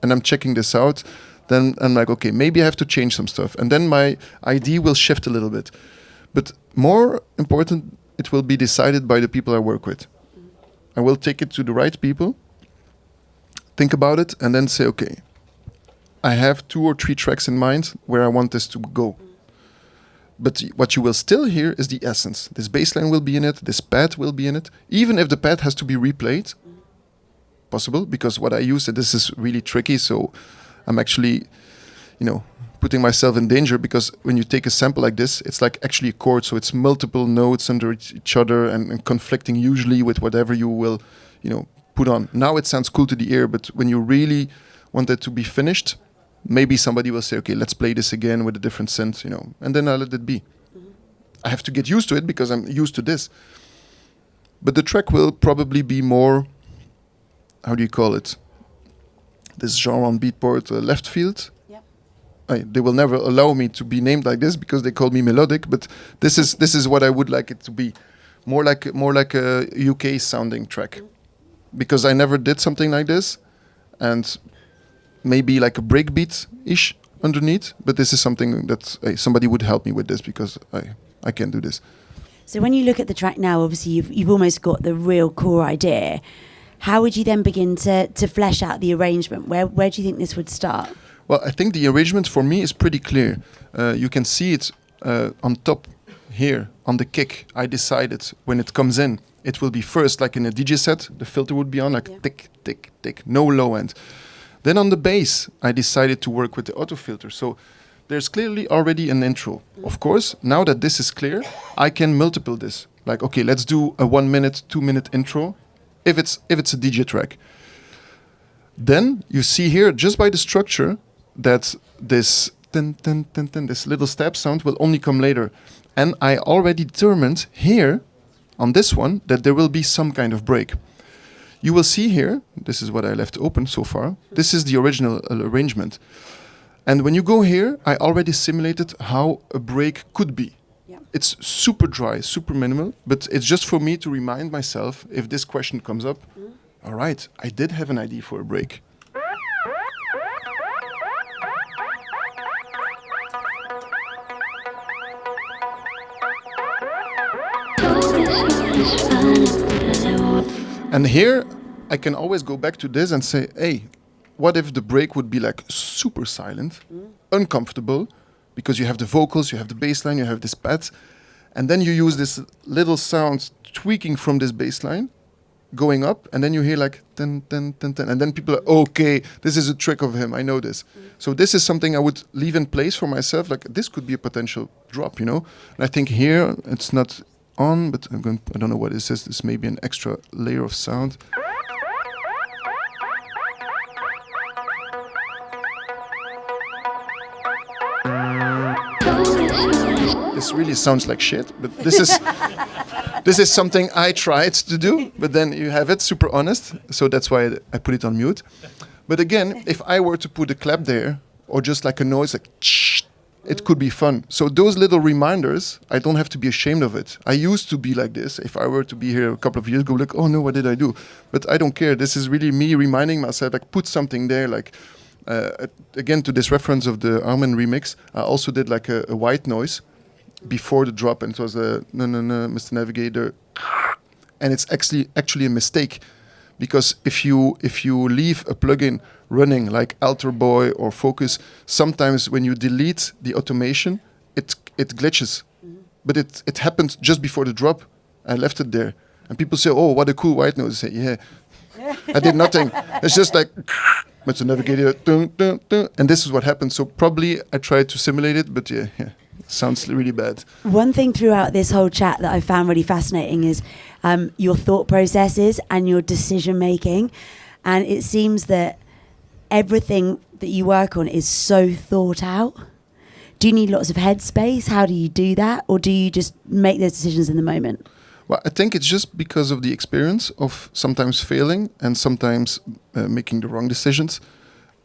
and I'm checking this out, then I'm like, okay, maybe I have to change some stuff. And then my ID will shift a little bit. But more important, it will be decided by the people I work with. I will take it to the right people, think about it, and then say, okay, I have 2 or 3 tracks in mind where I want this to go. But what you will still hear is the essence. This bass line will be in it, this pad will be in it, even if the pad has to be replayed, possible, because what I use, and this is really tricky, so I'm actually, putting myself in danger, because when you take a sample like this, it's like actually a chord, so it's multiple notes under each other and conflicting usually with whatever you will, put on. Now it sounds cool to the ear, but when you really want it to be finished, maybe somebody will say, okay, let's play this again with a different synth, and then I'll let it be. I have to get used to it because I'm used to this. But the track will probably be more, how do you call it? This genre on Beatport, left field. They will never allow me to be named like this because they call me melodic, but this is what I would like it to be. More like a UK sounding track. Because I never did something like this, and maybe like a breakbeat-ish underneath, but this is something that somebody would help me with this, because I can't do this. So when you look at the track now, obviously you've almost got the real core idea. How would you then begin to flesh out the arrangement? Where do you think this would start? Well, I think the arrangement for me is pretty clear. You can see it on top here, on the kick. I decided when it comes in, it will be first, like in a DJ set, the filter would be on, like tick, tick, tick, no low end. Then on the bass, I decided to work with the auto filter. So there's clearly already an intro. Of course, now that this is clear, I can multiple this. Like, okay, let's do a 1 minute, 2 minute intro, if it's a DJ track. Then you see here, just by the structure, that this this little step sound will only come later. And I already determined here, on this one, that there will be some kind of break. You will see here, this is what I left open so far, this is the original arrangement. And when you go here, I already simulated how a break could be. Yeah. It's super dry, super minimal, but it's just for me to remind myself, if this question comes up, all right, I did have an idea for a break. And here, I can always go back to this and say, hey, what if the break would be like super silent, uncomfortable, because you have the vocals, you have the bass line, you have this pad, and then you use this little sound tweaking from this bass line, going up, and then you hear like, ten, ten, ten, ten, and then people are, okay, this is a trick of him, I know this. So this is something I would leave in place for myself, like this could be a potential drop, And I think here, it's not on, but I don't know what this is. This may be an extra layer of sound. This really sounds like shit, but this is something I tried to do, but then you have it super honest, so that's why I put it on mute. But again, if I were to put a clap there, or just like a noise like it could be fun. So those little reminders, I don't have to be ashamed of it. I used to be like this. If I were to be here a couple of years ago, like, oh no, what did I do? But I don't care. This is really me reminding myself, like, put something there. Like, again, to this reference of the Armin remix, I also did like a white noise before the drop, and it was a no, Mr. Navigator. And it's actually a mistake, because if you leave a plugin running like Alter Boy or Focus, sometimes when you delete the automation, it glitches. But it happened just before the drop. I left it there, and people say, "Oh, what a cool white noise!" I say, "Yeah, I did nothing. It's just like Mr. Navigator, dun, dun, dun. And this is what happened." So probably I tried to simulate it, but yeah. Sounds really bad. One thing throughout this whole chat that I found really fascinating is your thought processes and your decision making. And it seems that everything that you work on is so thought out. Do you need lots of headspace? How do you do that? Or do you just make those decisions in the moment? Well, I think it's just because of the experience of sometimes failing and sometimes making the wrong decisions.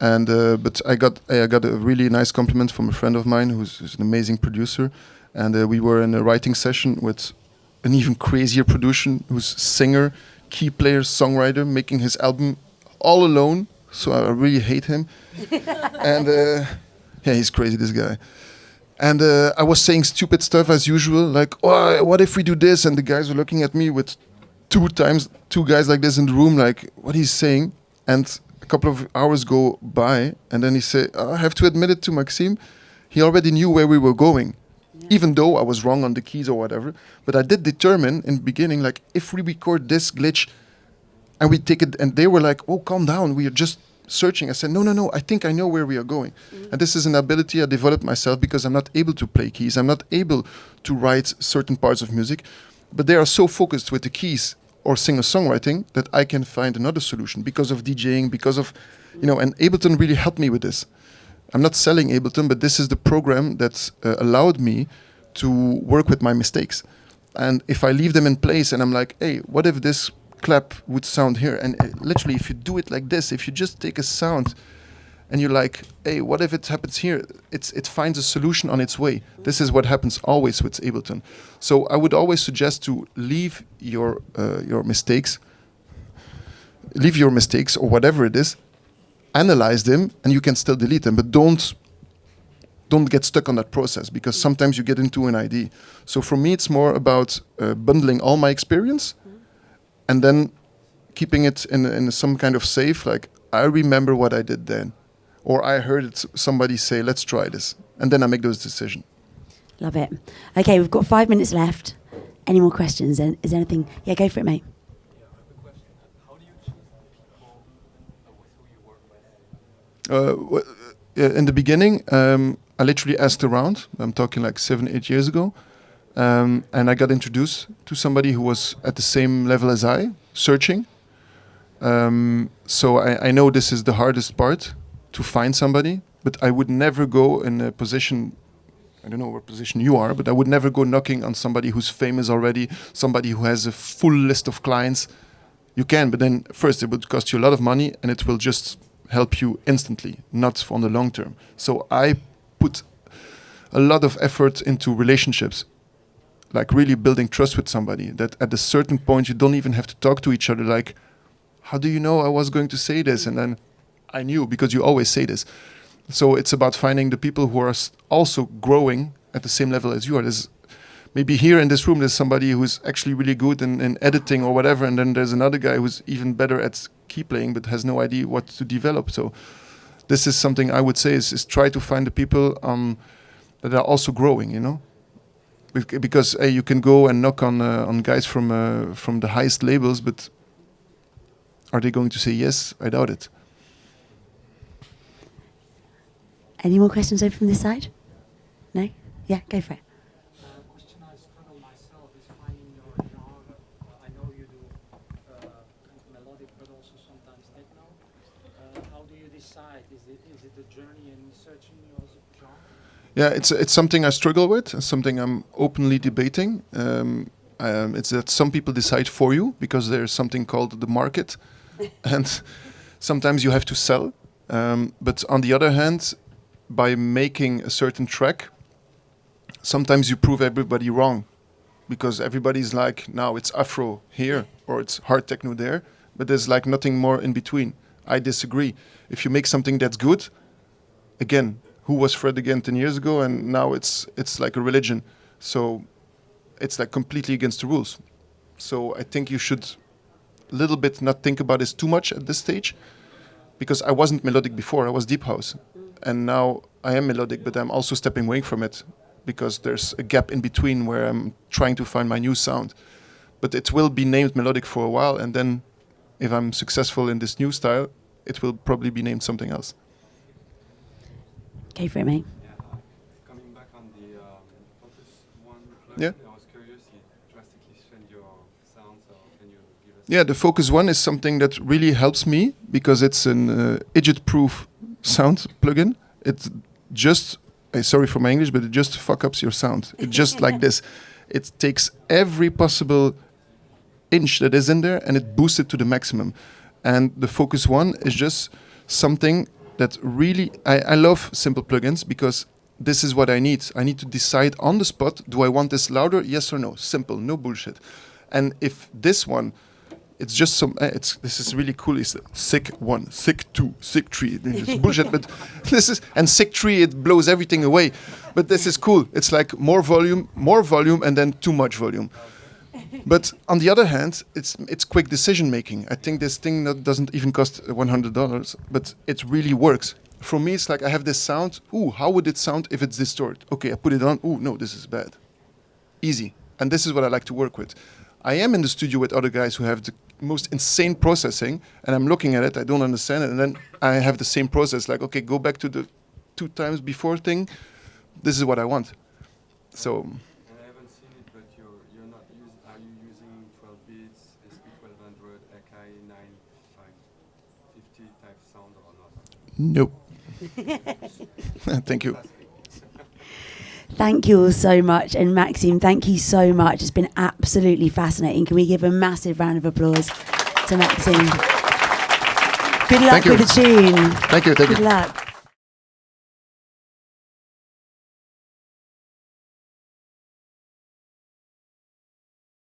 And but I got a really nice compliment from a friend of mine who's an amazing producer, and we were in a writing session with an even crazier producer who's singer, key player, songwriter, making his album all alone. So I really hate him. And yeah, he's crazy, this guy. And I was saying stupid stuff as usual, like, oh, what if we do this? And the guys were looking at me with two guys like this in the room, like what he's saying, and a couple of hours go by, and then he say, I have to admit it to Maxim, he already knew where we were going, even though I was wrong on the keys or whatever. But I did determine in the beginning, like if we record this glitch, and we take it, and they were like, oh, calm down, we are just searching. I said, no, I think I know where we are going. And this is an ability I developed myself because I'm not able to play keys. I'm not able to write certain parts of music, but they are so focused with the keys or singer-songwriting that I can find another solution because of DJing, because of, and Ableton really helped me with this. I'm not selling Ableton, but this is the program that allowed me to work with my mistakes. And if I leave them in place and I'm like, hey, what if this clap would sound here? And literally, if you do it like this, if you just take a sound and you're like, hey, what if it happens here? It finds a solution on its way. This is what happens always with Ableton. So I would always suggest to leave your mistakes or whatever it is, analyze them, and you can still delete them, but don't get stuck on that process, because sometimes you get into an idea. So for me, it's more about bundling all my experience and then keeping it in some kind of safe, like I remember what I did then, or I heard somebody say, let's try this, and then I make those decisions. Love it. Okay, we've got 5 minutes left. Any more questions? Is there anything? Yeah, go for it, mate. Yeah, I have a question. How do you choose the people with who you work with? In the beginning, I literally asked around. I'm talking like 7-8 years ago. And I got introduced to somebody who was at the same level as I, searching. So I know this is the hardest part, to find somebody, but I would never go in a position, I don't know what position you are, but I would never go knocking on somebody who's famous already, somebody who has a full list of clients. You can, but then first it would cost you a lot of money and it will just help you instantly, not on the long term. So I put a lot of effort into relationships, like really building trust with somebody, that at a certain point you don't even have to talk to each other, like, how do you know I was going to say this? And then I knew, because you always say this. So it's about finding the people who are also growing at the same level as you are. There's maybe here in this room, there's somebody who's actually really good in editing or whatever, and then there's another guy who's even better at key playing but has no idea what to develop. So this is something I would say is try to find the people that are also growing, because you can go and knock on guys from the highest labels, but are they going to say yes? I doubt it. Any more questions over from this side? No? Yeah, go for it. Question I struggle myself is finding your genre. I know you do melodic, but also sometimes techno. How do you decide? Is it a journey in searching your genre? Yeah, it's something I struggle with, something I'm openly debating. It's that some people decide for you because there's something called the market, and sometimes you have to sell. But on the other hand, by making a certain track, sometimes you prove everybody wrong, because everybody's like, now it's Afro here or it's hard techno there, but there's like nothing more in between. I disagree. If you make something that's good, again, who was Fred again 10 years ago, and now it's like a religion. So it's like completely against the rules. So I think you should a little bit not think about this too much at this stage, because I wasn't melodic before, I was deep house. And now I am melodic, but I'm also stepping away from it because there's a gap in between where I'm trying to find my new sound. But it will be named melodic for a while, and then if I'm successful in this new style, it will probably be named something else. Go for it, mate. Yeah, coming back on the Focus One plugin, Yeah. I was curious, you drastically changed your sound, so can you give us... Yeah, the Focus One is something that really helps me because it's an idiot-proof sound plugin. It just, sorry for my English, but it just fuck ups your sound. It just like this. It takes every possible inch that is in there and it boosts it to the maximum. And the Focus One is just something that really, I love simple plugins because this is what I need. I need to decide on the spot, do I want this louder? Yes or no? Simple, no bullshit. And if this one, it's just this is really cool. It's sick 1, sick 2, sick 3. It's bullshit, but this is, and sick 3, it blows everything away. But this is cool. It's like more volume, and then too much volume. But on the other hand, it's quick decision making. I think this thing that doesn't even cost $100, but it really works. For me, it's like I have this sound. Ooh, how would it sound if it's distorted? Okay, I put it on. Ooh, no, this is bad. Easy. And this is what I like to work with. I am in the studio with other guys who have the most insane processing, and I'm looking at it, I don't understand it, and then I have the same process, like, okay, go back to the 2 times before thing. This is what I want. So. And I haven't seen it, but you're not using. Are you using 12 bits, SP1200, Akai 9550 type sound or not? Nope. Thank you. Thank you all so much. And Maxim, thank you so much. It's been absolutely fascinating. Can we give a massive round of applause to Maxim? Good luck with the tune. Thank you. Good luck.